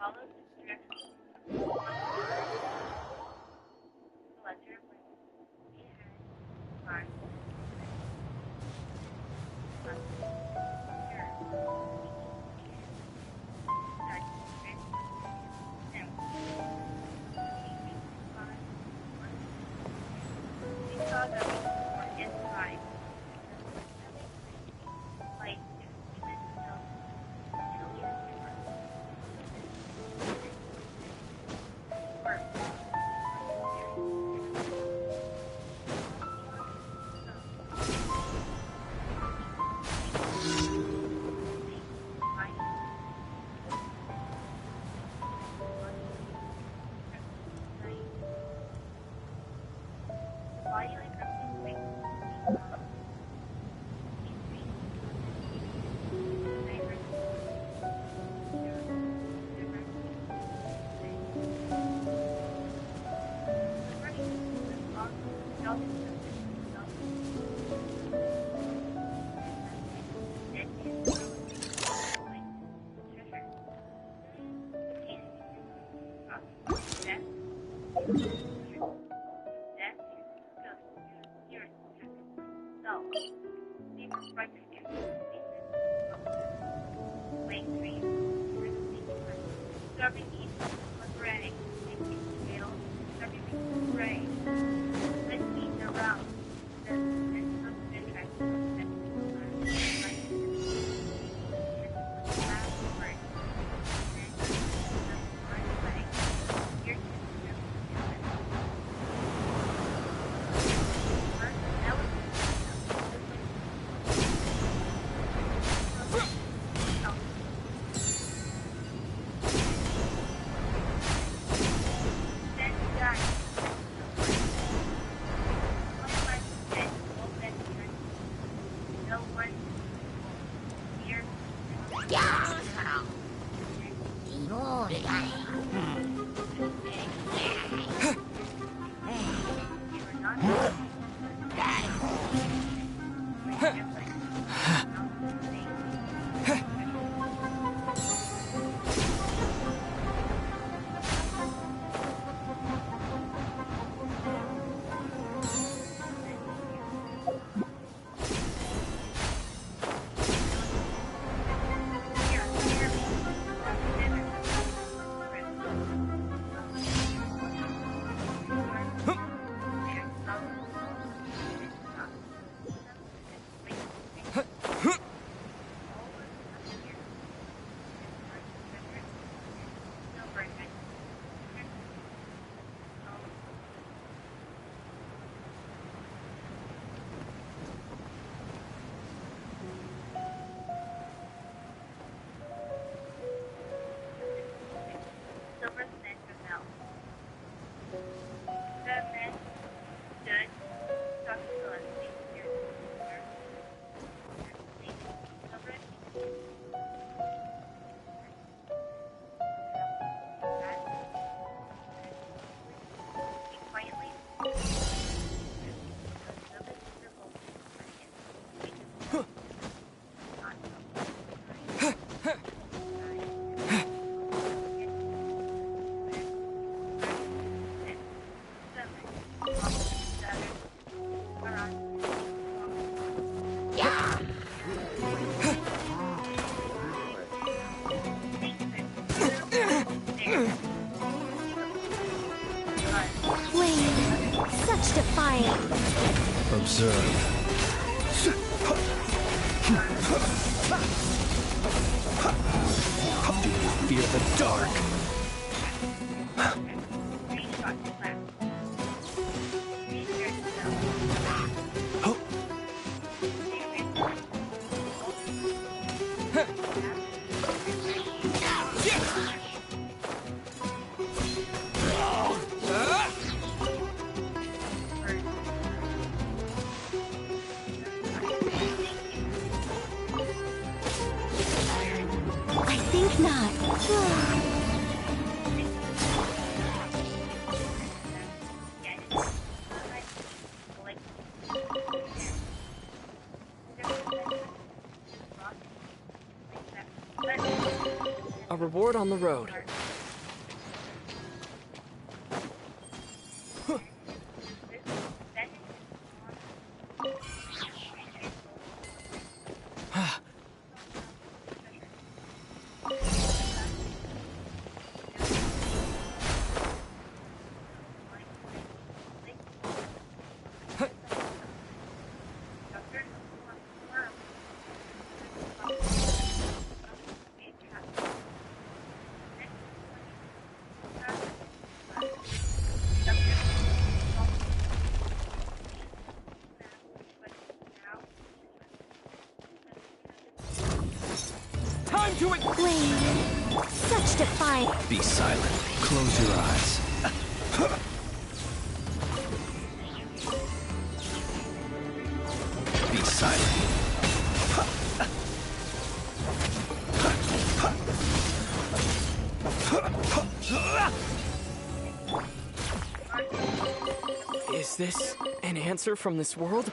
Follow this direction. Select your appointment. Be ahead. 5. Such defiance. Observe. Do you fear the dark? I think not. A reward on the road. Wait. Such defiance. Be silent. Close your eyes. Be silent. Is this an answer from this world?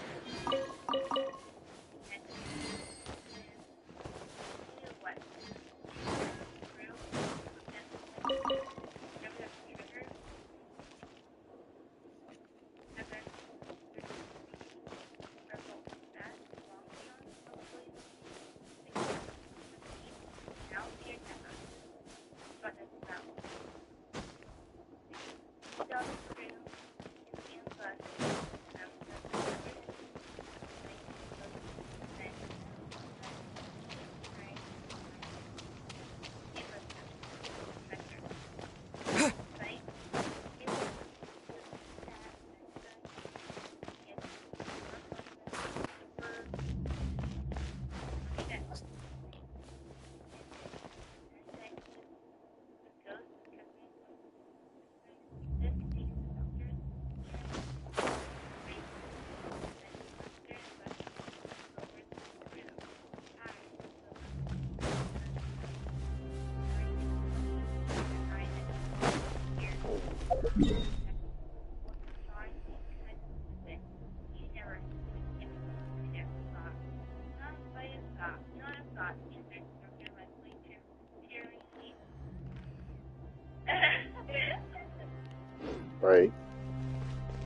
Right.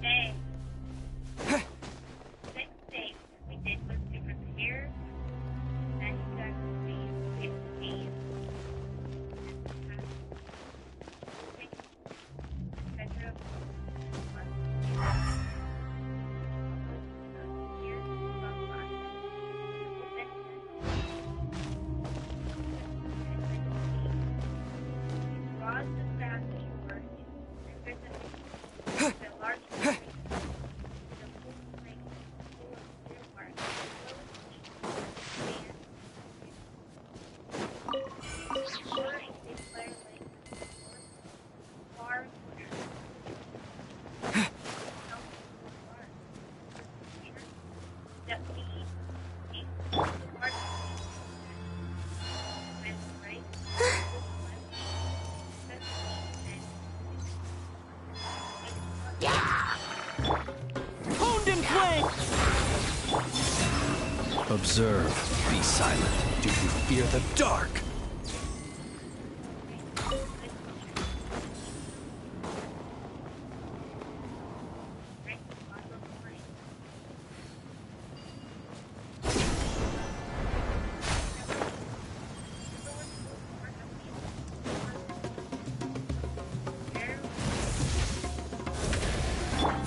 Hey, six things we did was to prepare and successfully with team Honed in flame! Observe. Be silent. Do you fear the dark?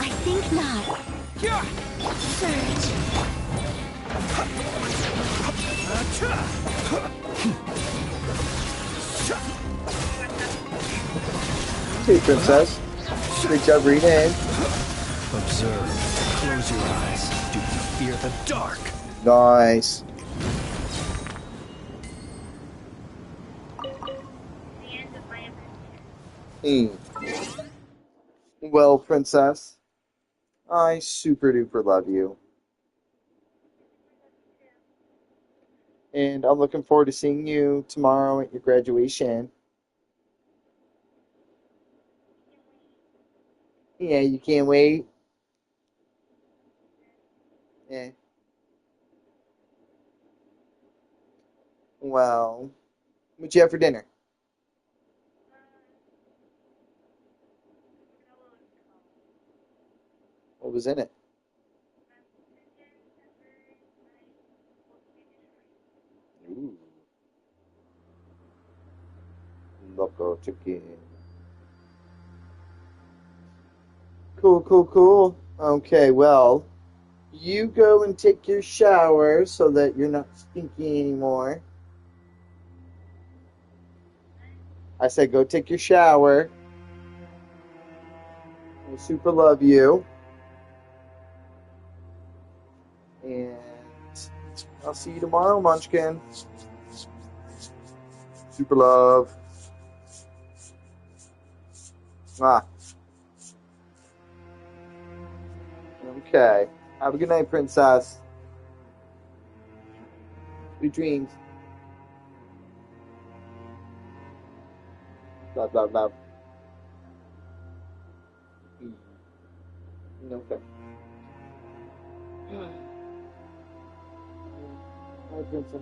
I think not. Surge. Hey, princess. Great job reading in. Observe. Close your eyes. Do you fear the dark? Nice. the end of my adventure. Well, princess, I super duper love you. And I'm looking forward to seeing you tomorrow at your graduation. Yeah, you can't wait. Yeah. Well, what'd you have for dinner? What was in it? Ooh, loco chicken. Cool, cool, cool. Okay, well, you go and take your shower so that you're not stinky anymore. I said go take your shower. I super love you. And I'll see you tomorrow, Munchkin. Super love. Ah. Okay. Have a good night, princess. Sweet dreams. Love, love, love. Okay. Hi, princess.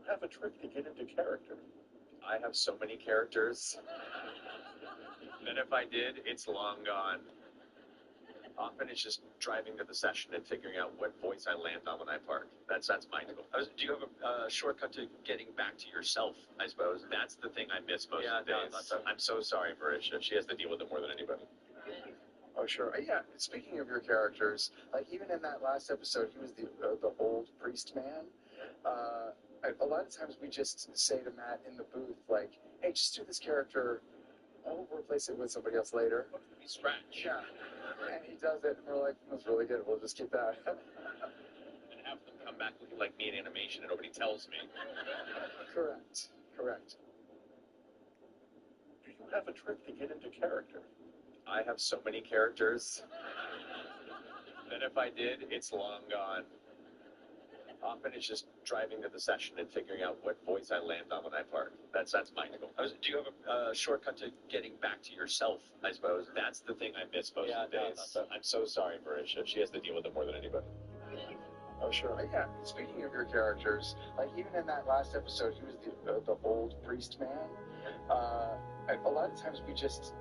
Have a trick to get into character. I have so many characters that if I did, it's long gone. Often it's just driving to the session and figuring out what voice I land on when I park. That's my goal. Do you have a shortcut to getting back to yourself? I suppose that's the thing I miss most of the days. I'm so sorry, Marisha. She has to deal with it more than anybody. Oh, sure. Yeah. Speaking of your characters, like even in that last episode, he was the old priest man. A lot of times we just say to Matt in the booth, like, "Hey, just do this character. I'll replace it with somebody else later." We scratch. Yeah. And he does it, and we're like, "That's really good. We'll just keep that." And have them come back looking like me in animation, and nobody tells me. Correct. Correct. Do you have a trick to get into character? I have so many characters that if I did, it's long gone. Often it's just driving to the session and figuring out what voice I land on when I park. That's my goal. Do you have a shortcut to getting back to yourself? I suppose that's the thing I miss most of the days. I'm so sorry, Marisha. She has to deal with it more than anybody. Oh, sure. Yeah. Speaking of your characters, like even in that last episode, he was the old priest man. A lot of times we just.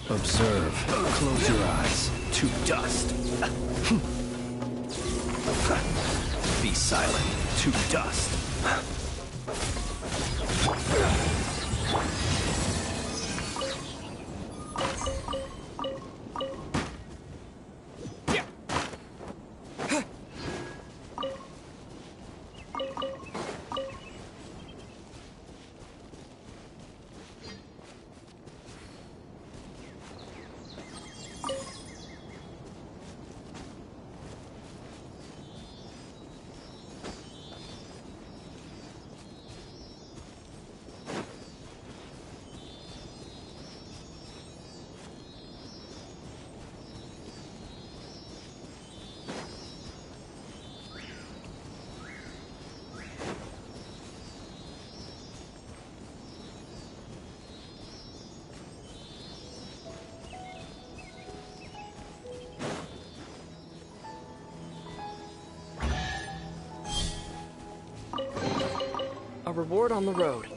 Observe. Close your eyes. To dust. Be silent. To dust. A reward on the road.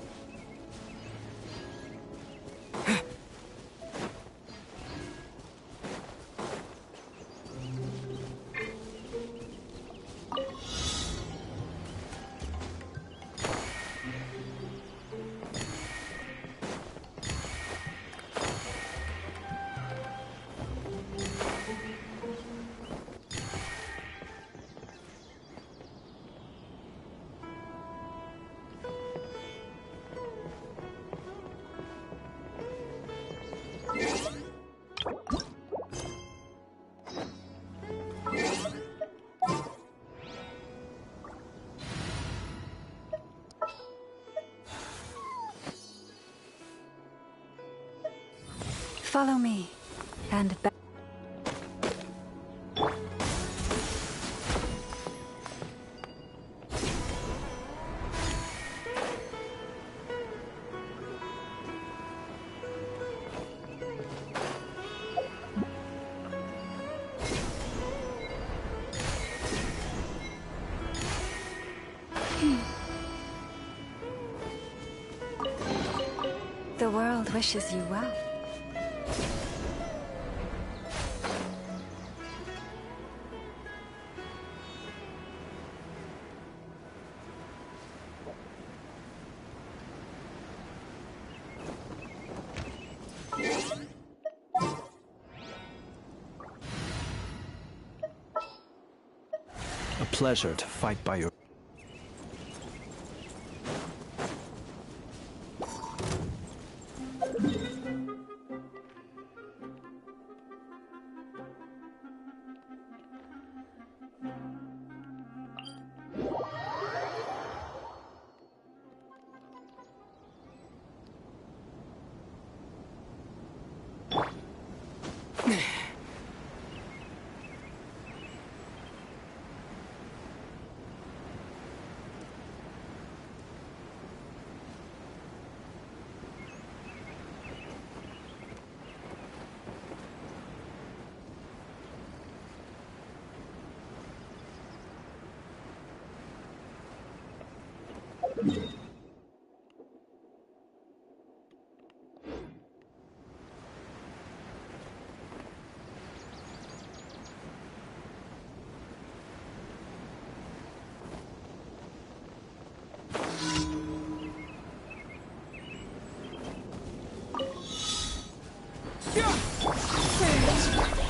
Follow me, and back. The world wishes you well. A pleasure to fight by your...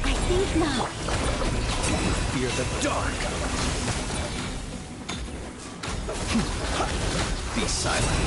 I think not. Fear the dark! Be silent.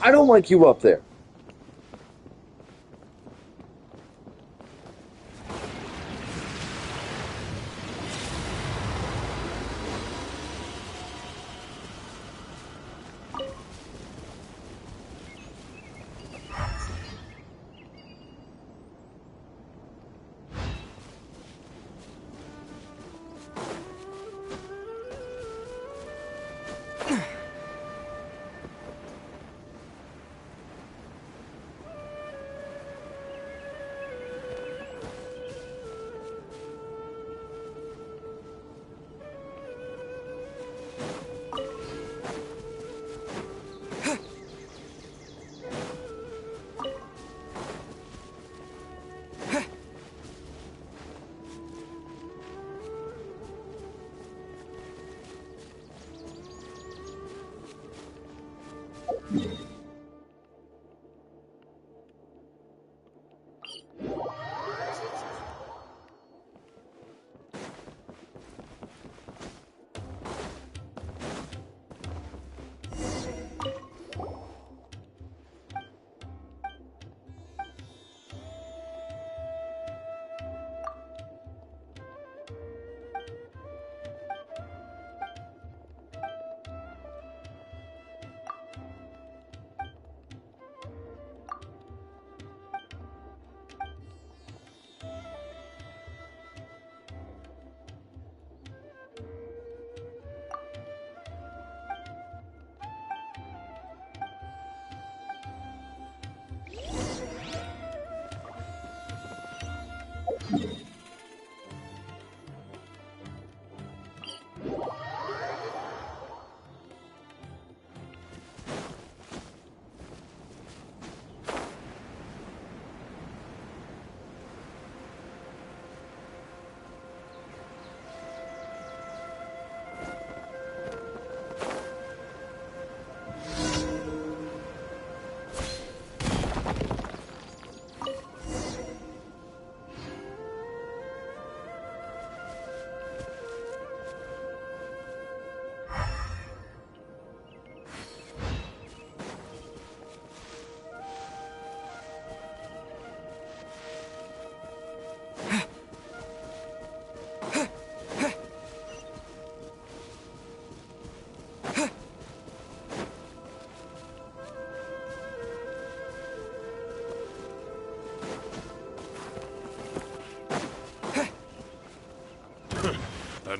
I don't like you up there.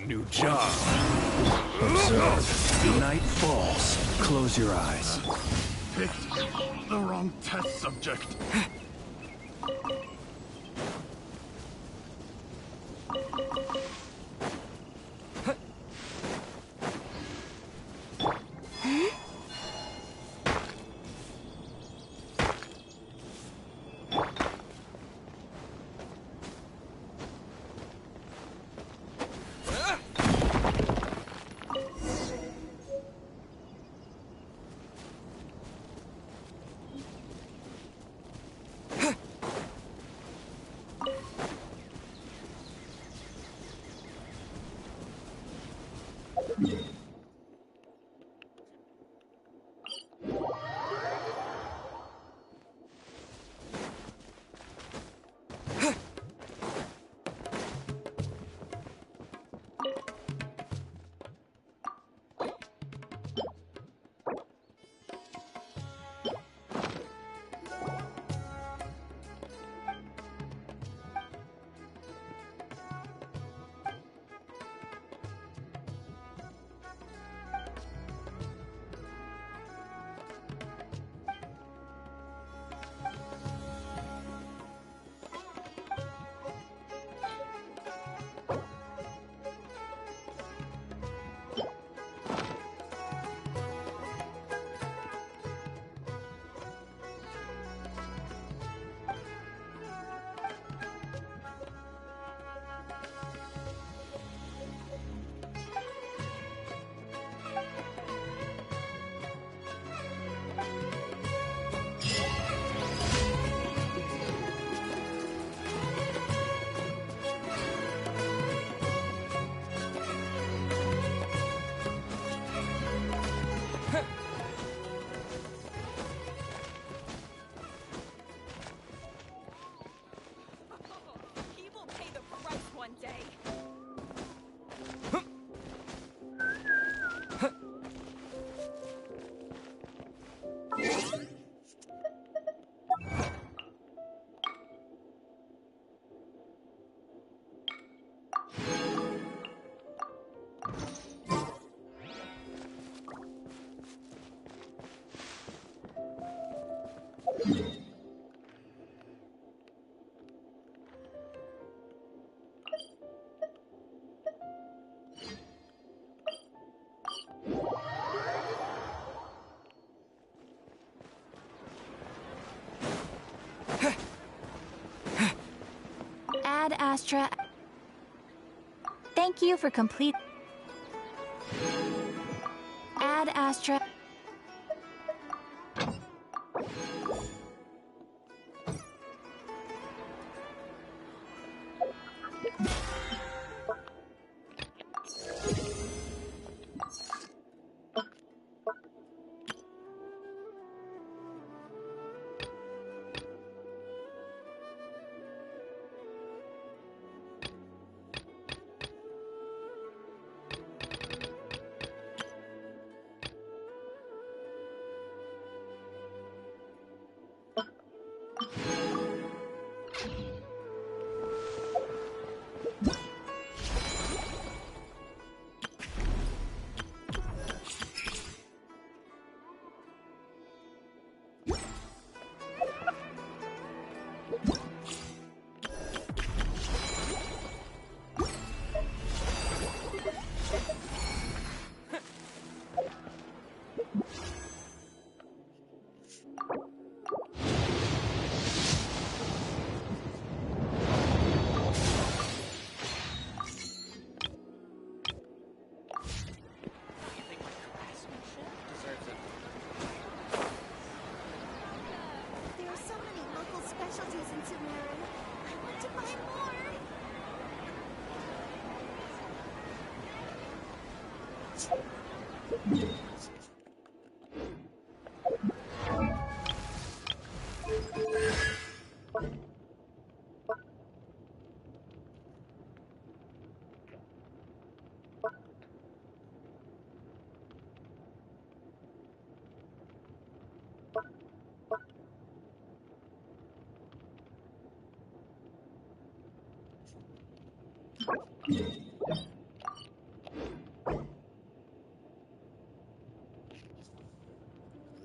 New job. Observe. Night falls. Close your eyes. Picked the wrong test subject. He will pay the price one day. Ad Astra. Thank you for complete. Ad Astra. There are so many local specialties in Sumeru. I want to buy more.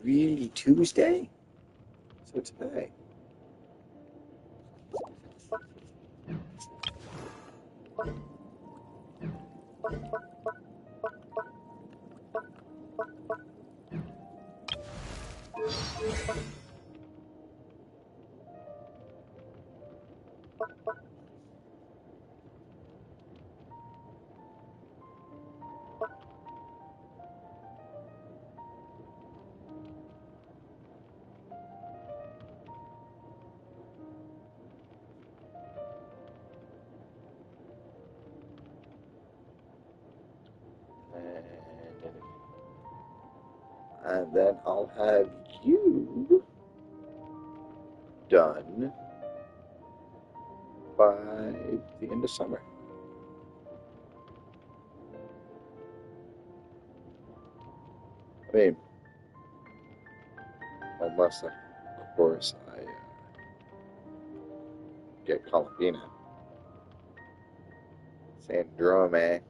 really Tuesday? So today. And then I'll have you done by the end of summer. I mean, unless, of course, I get Columbiana. Syndrome.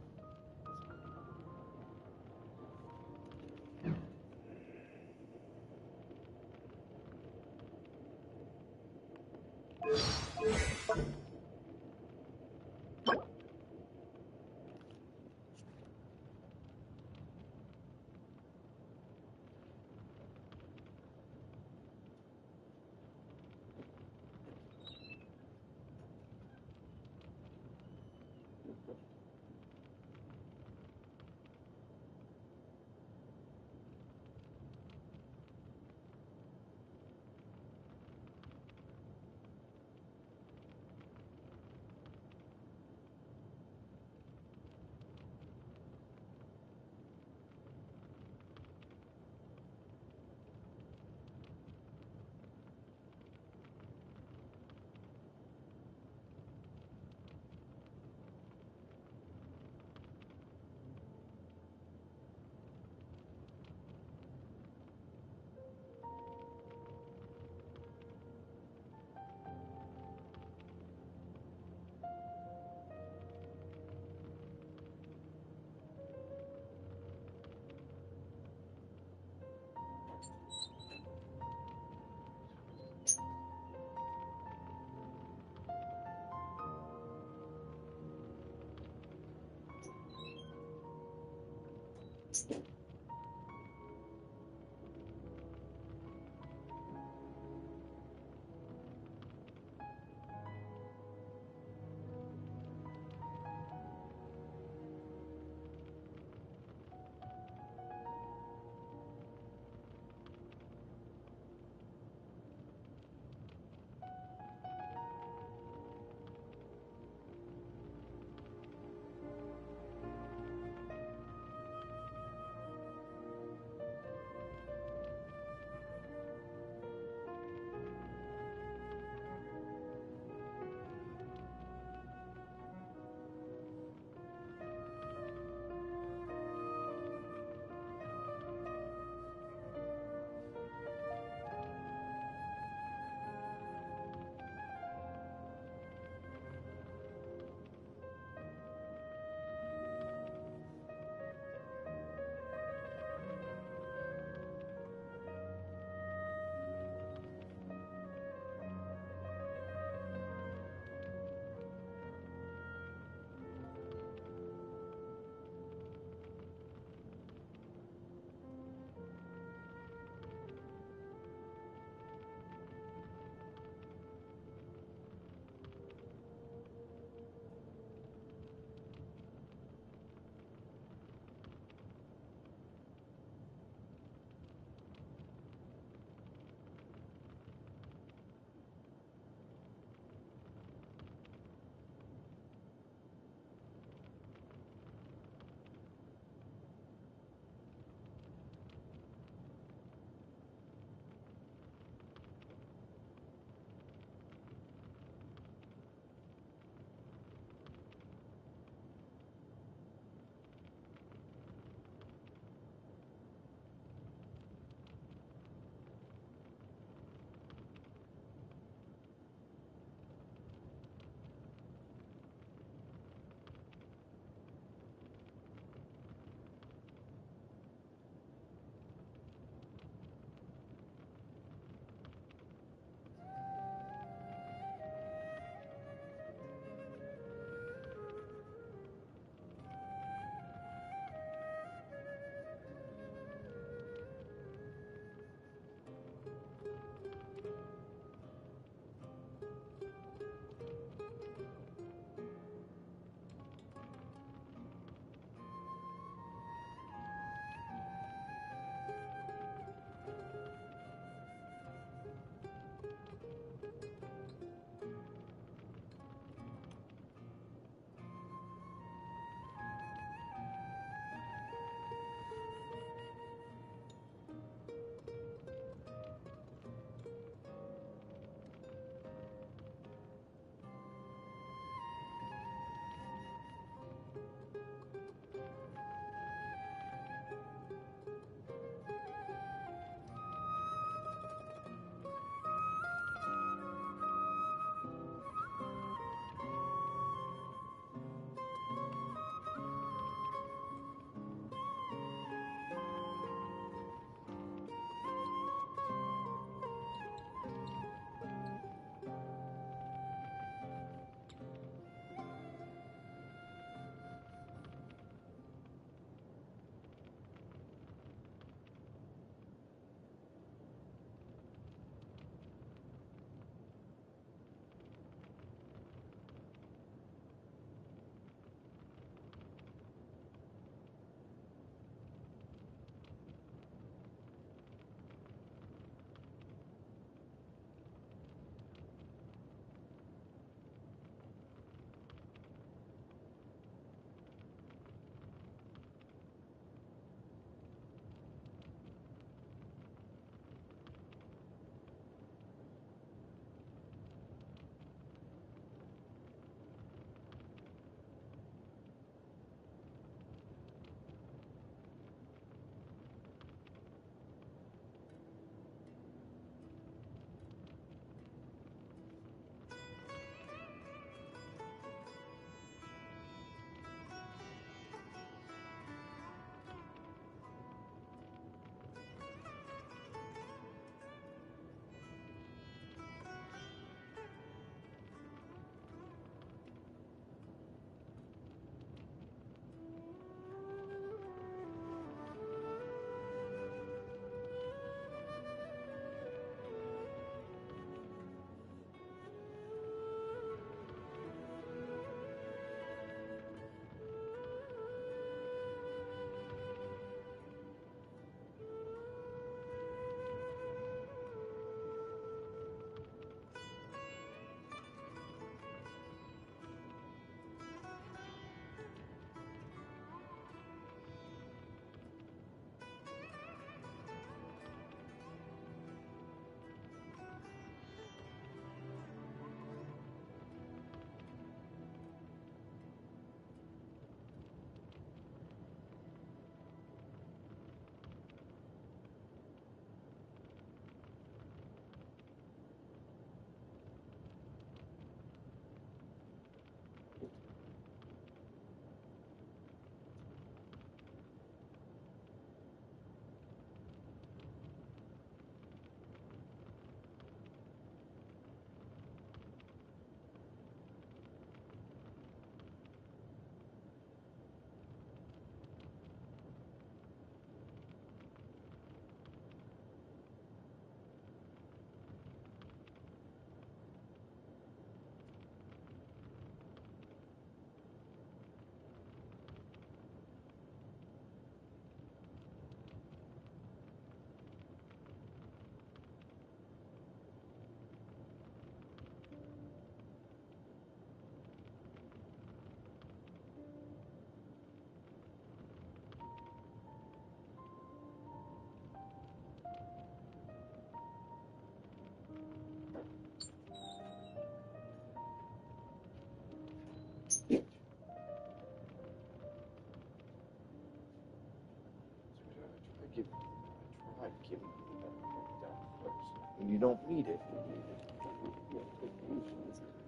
you don't need it.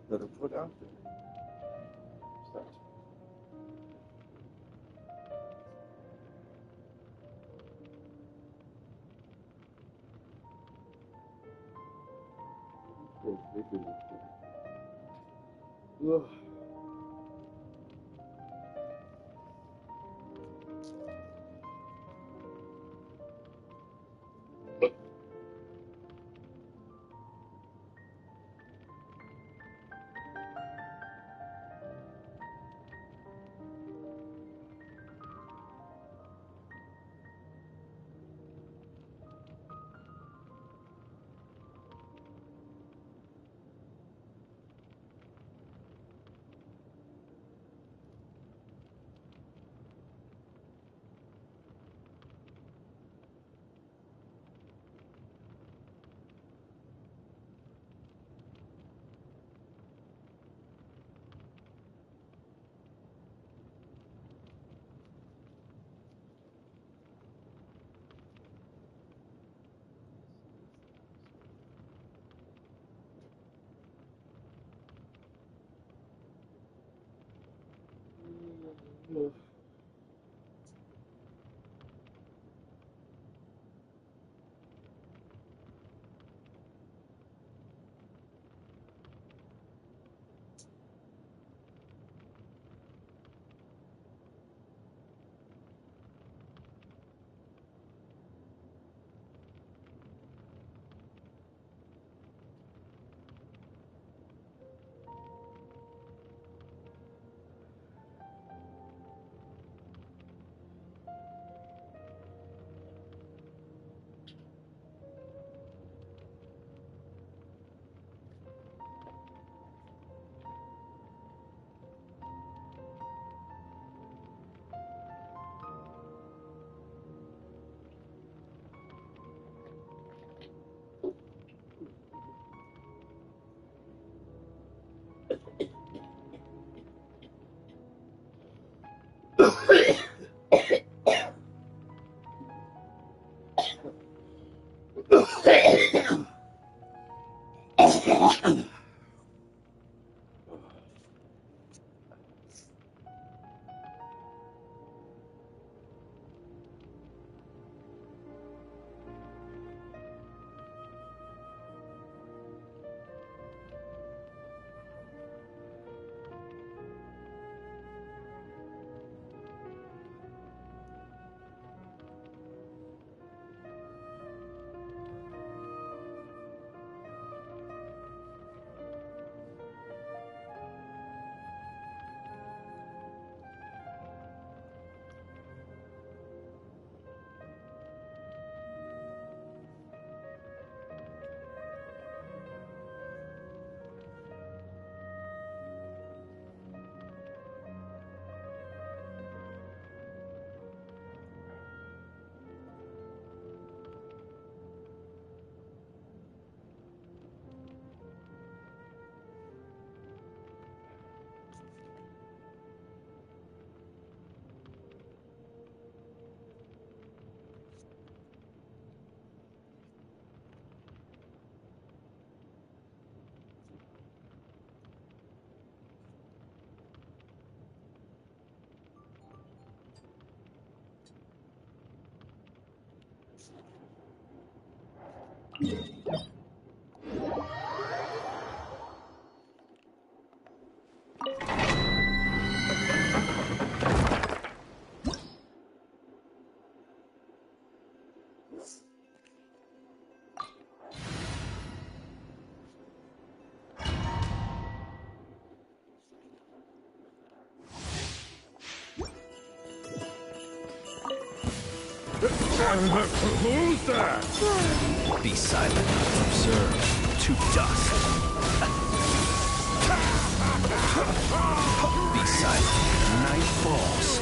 That are put out there. So. Ugh. Ugh. Who's that? Be silent. Observe. To dust. Be silent. Night falls.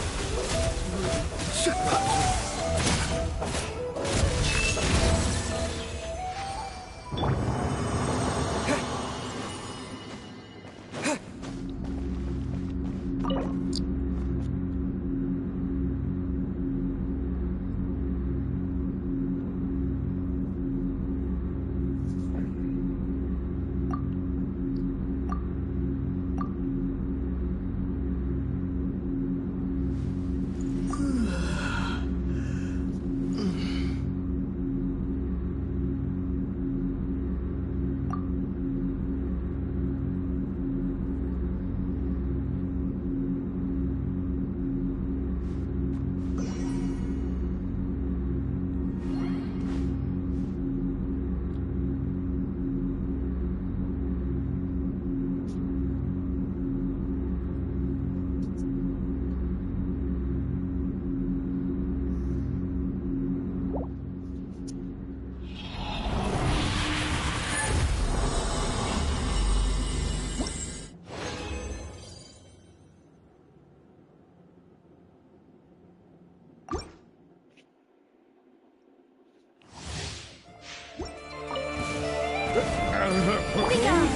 Who's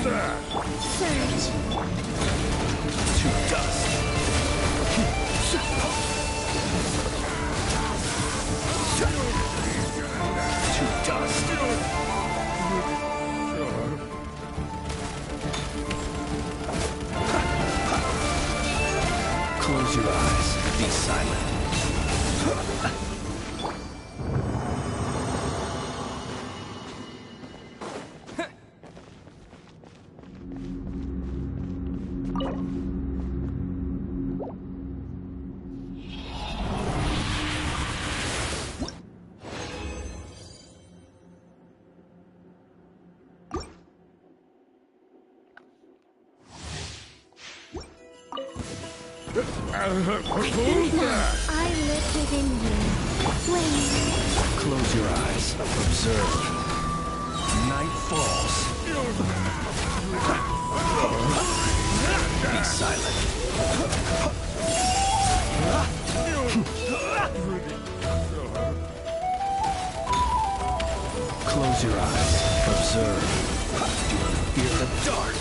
that? Surge. To dust. To dust. Close your eyes. Be silent. Who's that? I live within you. Flame. Close your eyes. Observe. Night falls. Be silent. Close your eyes. Observe. Do not fear the dark.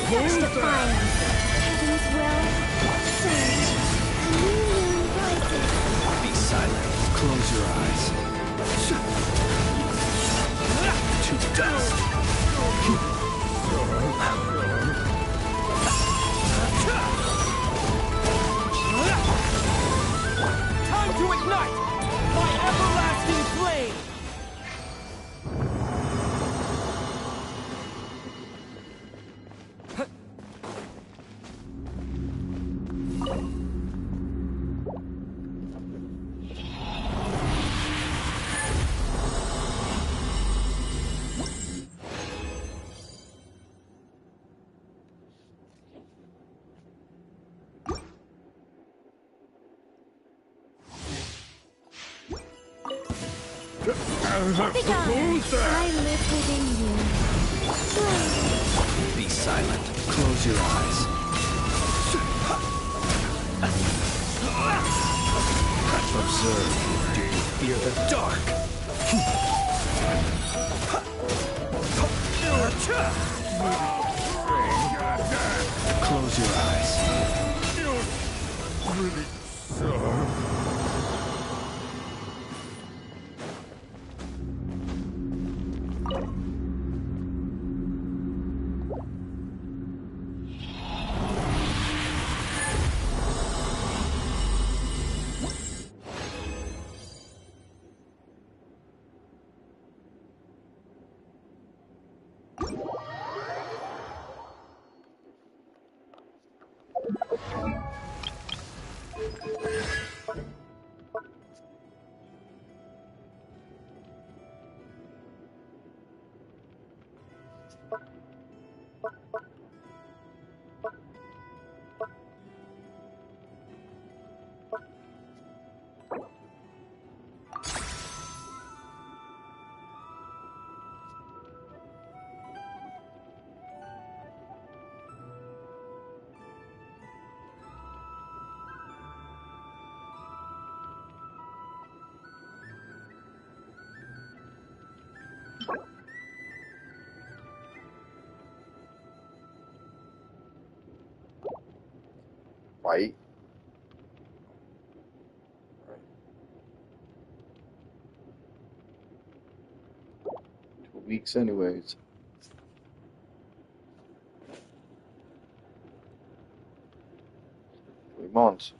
Who's that? Heaven's will. Surge. New moon rises. Be silent. Close your eyes. To dust. Time to ignite my everlasting flame! Who's that? I live within you. Flame. Be silent. Close your eyes. Observe. Do you fear the dark? Close your eyes. Really sharp. White. 2 weeks anyways. 3 months.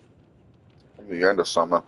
From the end of summer.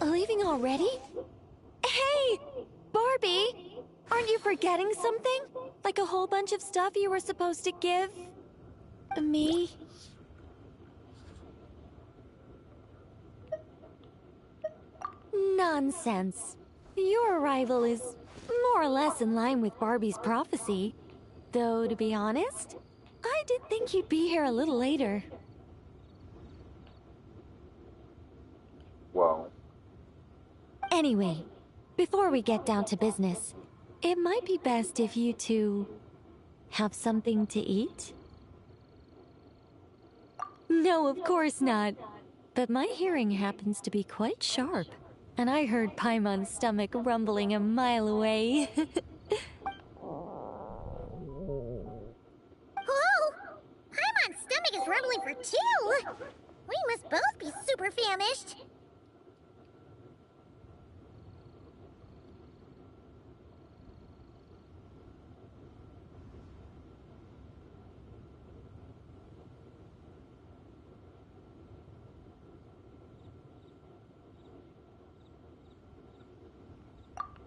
Leaving already? Hey! Barbie! Aren't you forgetting something? Like a whole bunch of stuff you were supposed to give me? Nonsense. Your arrival is more or less in line with Barbie's prophecy. Though, to be honest, I did think you'd be here a little later. Well. Anyway, before we get down to business, it might be best if you two have something to eat? No, of course not. But my hearing happens to be quite sharp, and I heard Paimon's stomach rumbling a mile away. Whoa! Paimon's stomach is rumbling for two! We must both be super famished.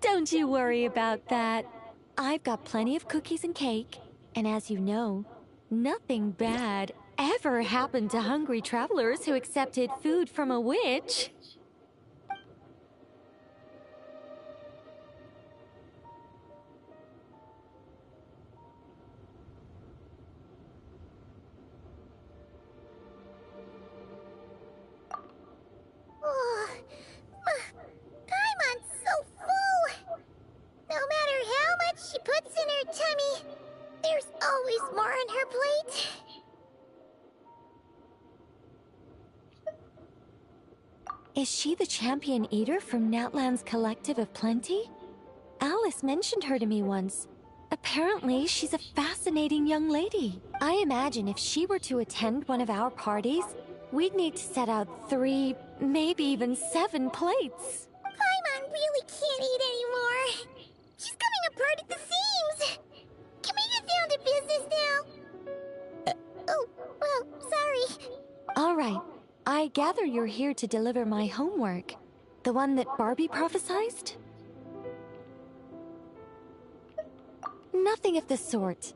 Don't you worry about that. I've got plenty of cookies and cake, and as you know, nothing bad ever happened to hungry travelers who accepted food from a witch. Oh, Paimon's so full! No matter how much she puts in her tummy, there's always more on her plate. Is she the champion eater from Natlan's Collective of Plenty? Alice mentioned her to me once. Apparently, she's a fascinating young lady. I imagine if she were to attend one of our parties, we'd need to set out 3, maybe even 7 plates. Paimon really can't eat anymore. She's coming apart at the seams. Can we get down to business now? Oh, well, sorry. All right. I gather you're here to deliver my homework. The one that Barbie prophesized? Nothing of the sort.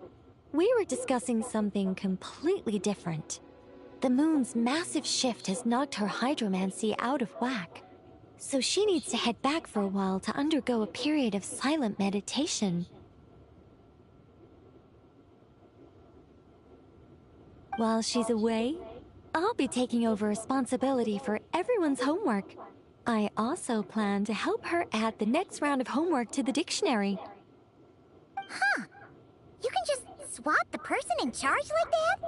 We were discussing something completely different. The moon's massive shift has knocked her hydromancy out of whack. So she needs to head back for a while to undergo a period of silent meditation. While she's away, I'll be taking over responsibility for everyone's homework. I also plan to help her add the next round of homework to the dictionary. Huh. You can just swap the person in charge like that?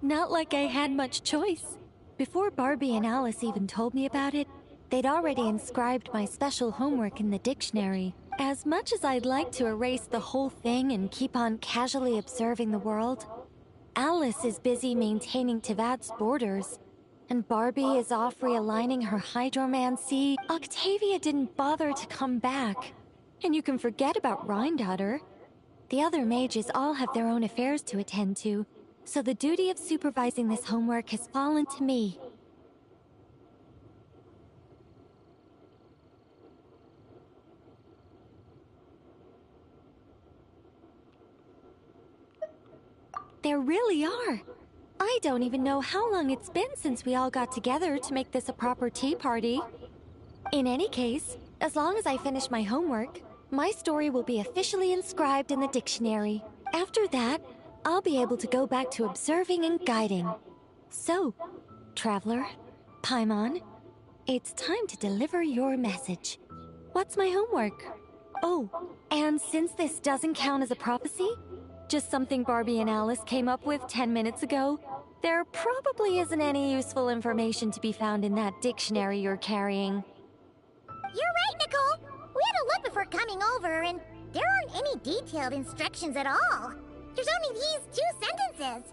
Not like I had much choice. Before Barbie and Alice even told me about it, they'd already inscribed my special homework in the dictionary. As much as I'd like to erase the whole thing and keep on casually observing the world, Alice is busy maintaining Tevad's borders, and Barbie is off realigning her hydromancy. Octavia didn't bother to come back. And you can forget about Rhindaughter. The other mages all have their own affairs to attend to, so the duty of supervising this homework has fallen to me. There really are. I don't even know how long it's been since we all got together to make this a proper tea party. In any case, as long as I finish my homework, my story will be officially inscribed in the dictionary. After that, I'll be able to go back to observing and guiding. So, Traveler, Paimon, it's time to deliver your message. What's my homework? Oh, and since this doesn't count as a prophecy, just something Barbie and Alice came up with 10 minutes ago, there probably isn't any useful information to be found in that dictionary you're carrying. You're right, Nicole. We had a look before coming over, and there aren't any detailed instructions at all. There's only these 2 sentences.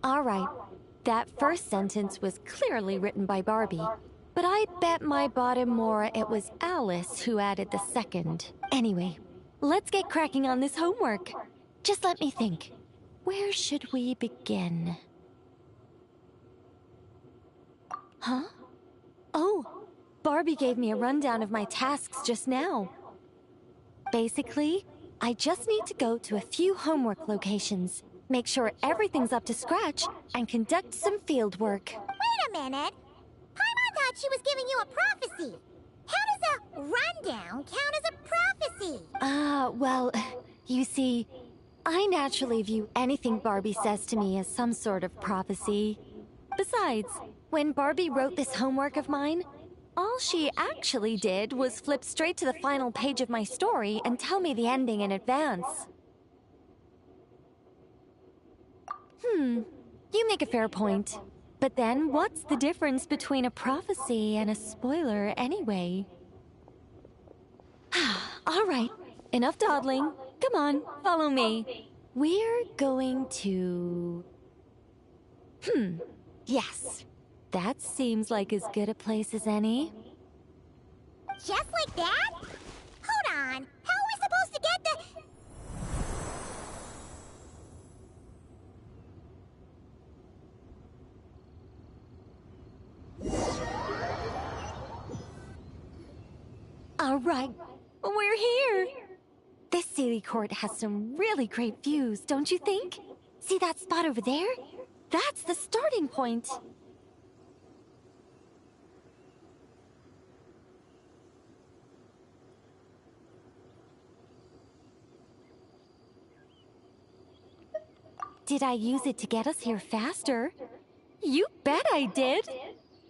All right, that first sentence was clearly written by Barbie, but I bet my bottom more it was Alice who added the second. Anyway, let's get cracking on this homework. Just let me think. Where should we begin? Huh? Oh, Barbie gave me a rundown of my tasks just now. Basically, I just need to go to a few homework locations, make sure everything's up to scratch, and conduct some field work. Wait a minute. Paimon thought she was giving you a prophecy. How does a rundown count as a prophecy? Well, you see, I naturally view anything Barbie says to me as some sort of prophecy. Besides, when Barbie wrote this homework of mine, all she actually did was flip straight to the final page of my story and tell me the ending in advance. You make a fair point. But then, what's the difference between a prophecy and a spoiler anyway? All right, enough dawdling. Come on, follow me. We're going to... Yes. That seems like as good a place as any. Just like that? Hold on. How are we supposed to get the... All right, we're here. This Sealy Court has some really great views, don't you think? See that spot over there? That's the starting point. Did I use it to get us here faster? You bet I did!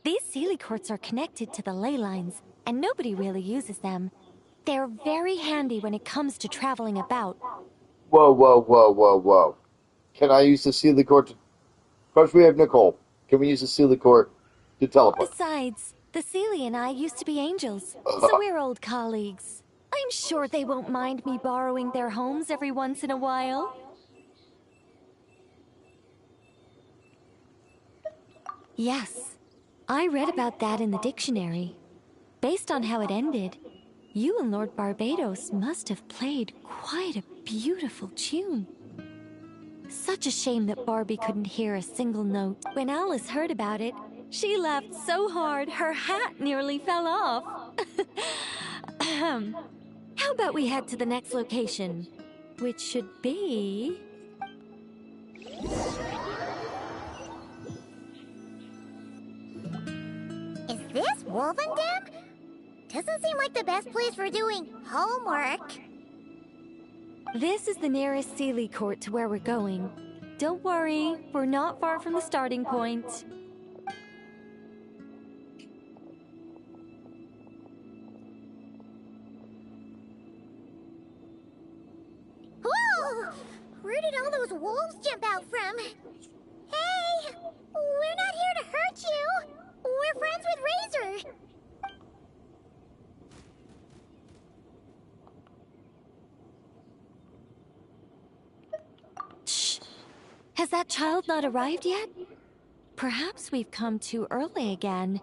These Sealy Courts are connected to the ley lines, and nobody really uses them. They're very handy when it comes to traveling about. Whoa, whoa, whoa, whoa, whoa. Can I use the Sealy Court to... First we have Nicole. Can we use the Sealy Court to teleport? Besides, the Sealy and I used to be angels, so we're old colleagues. I'm sure they won't mind me borrowing their homes every once in a while. Yes, I read about that in the dictionary. Based on how it ended, you and Lord Barbados must have played quite a beautiful tune. Such a shame that Barbie couldn't hear a single note. When Alice heard about it, she laughed so hard her hat nearly fell off. How about we head to the next location, which should be... Is this Wolvendam? Doesn't seem like the best place for doing homework. This is the nearest Sealy Court to where we're going. Don't worry, we're not far from the starting point. Whoa! Where did all those wolves jump out from? Hey! We're not here to hurt you! We're friends with Razor! Shh! Has that child not arrived yet? Perhaps we've come too early again.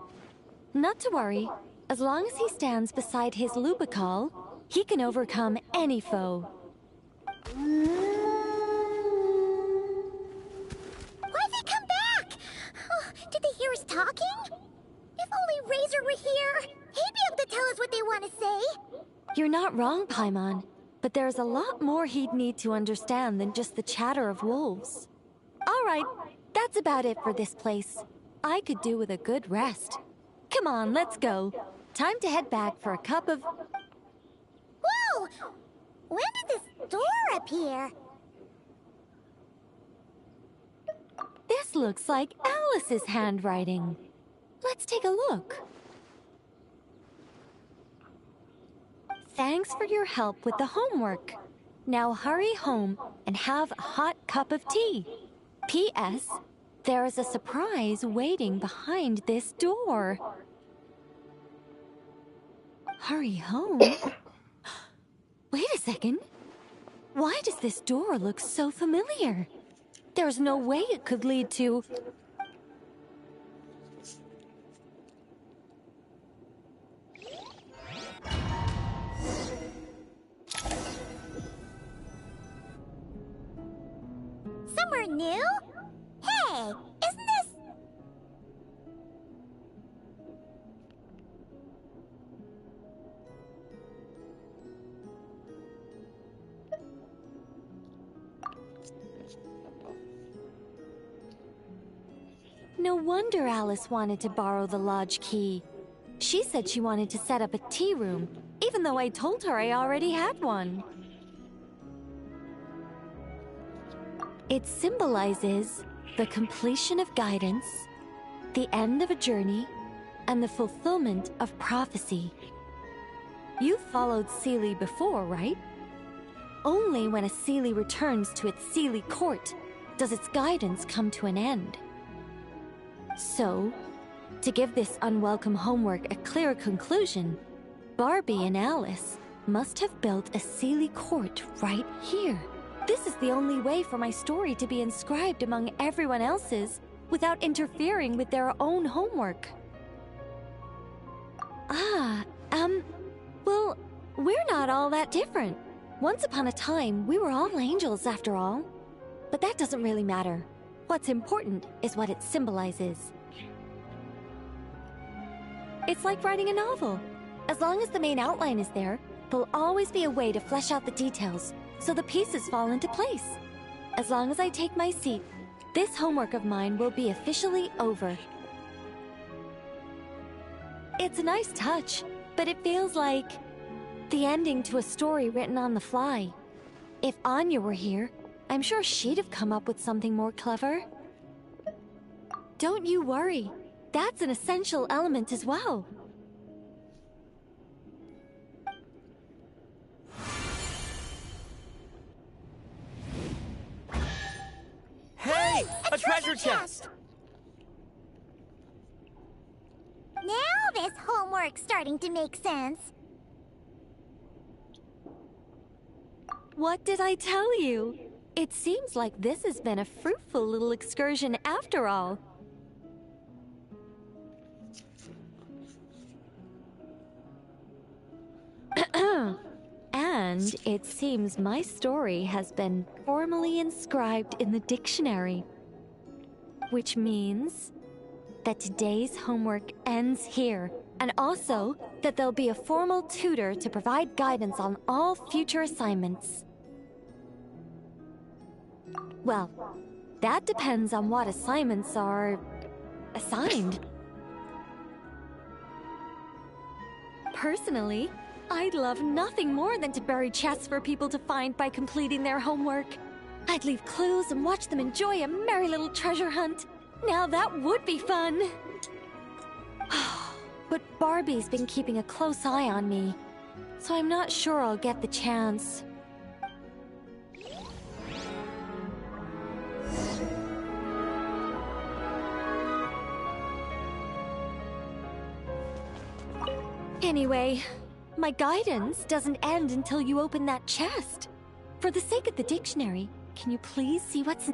Not to worry. As long as he stands beside his Lubical, he can overcome any foe. You're not wrong, Paimon, but there's a lot more he'd need to understand than just the chatter of wolves. All right, that's about it for this place. I could do with a good rest. Come on, let's go. Time to head back for a cup of... Whoa! When did this door appear? This looks like Alice's handwriting. Let's take a look. Thanks for your help with the homework. Now hurry home and have a hot cup of tea. P.S. There is a surprise waiting behind this door. Hurry home? Wait a second. Why does this door look so familiar? There's no way it could lead to... Somewhere new? Hey, isn't this... No wonder Alice wanted to borrow the lodge key. She said she wanted to set up a tea room, even though I told her I already had one. It symbolizes the completion of guidance, the end of a journey, and the fulfillment of prophecy. You've followed Seelie before, right? Only when a Seelie returns to its Seelie court does its guidance come to an end. So, to give this unwelcome homework a clear conclusion, Barbie and Alice must have built a Seelie court right here. This is the only way for my story to be inscribed among everyone else's without interfering with their own homework. Well, we're not all that different. Once upon a time, we were all angels after all. But that doesn't really matter. What's important is what it symbolizes. It's like writing a novel. As long as the main outline is there, there'll always be a way to flesh out the details, so the pieces fall into place. As long as I take my seat, this homework of mine will be officially over. It's a nice touch, but it feels like the ending to a story written on the fly. If Anya were here, I'm sure she'd have come up with something more clever. Don't you worry. That's an essential element as well. Hey! A treasure chest! Now this homework's starting to make sense. What did I tell you? It seems like this has been a fruitful little excursion after all. And it seems my story has been formally inscribed in the dictionary. Which means that today's homework ends here, and also that there'll be a formal tutor to provide guidance on all future assignments. Well, that depends on what assignments are assigned. Personally, I'd love nothing more than to bury chests for people to find by completing their homework. I'd leave clues and watch them enjoy a merry little treasure hunt. Now that would be fun. But Barbie's been keeping a close eye on me, so I'm not sure I'll get the chance. Anyway, my guidance doesn't end until you open that chest. For the sake of the dictionary, can you please see what's...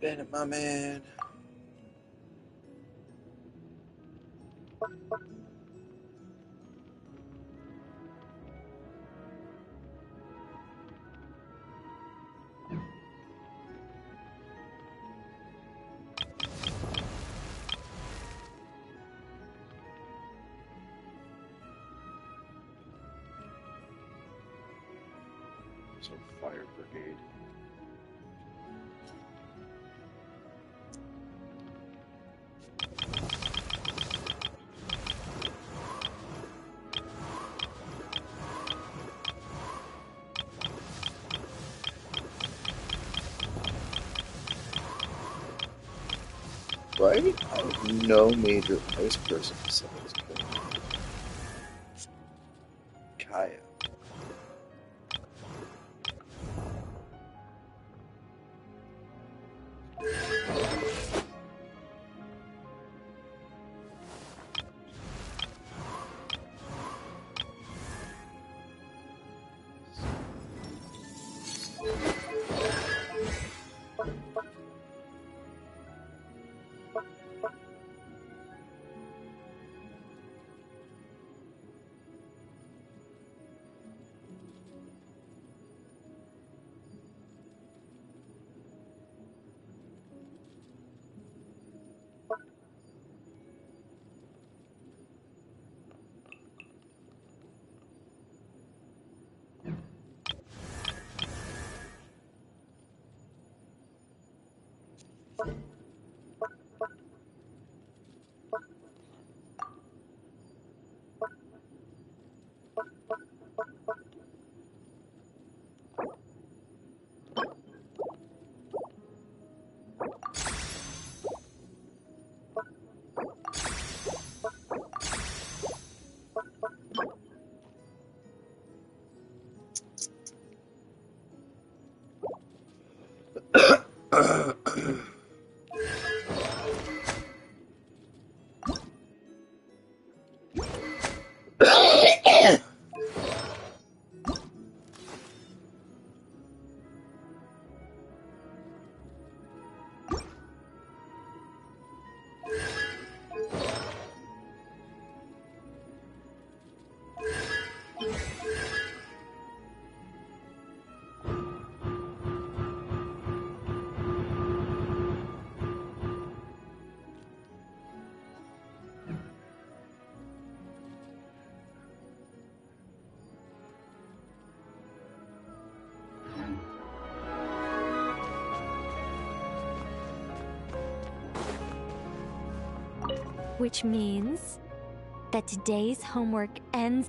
Bennett, my man. So fire brigade. Right? I have no major ice person besides Kaya. Which means that today's homework ends.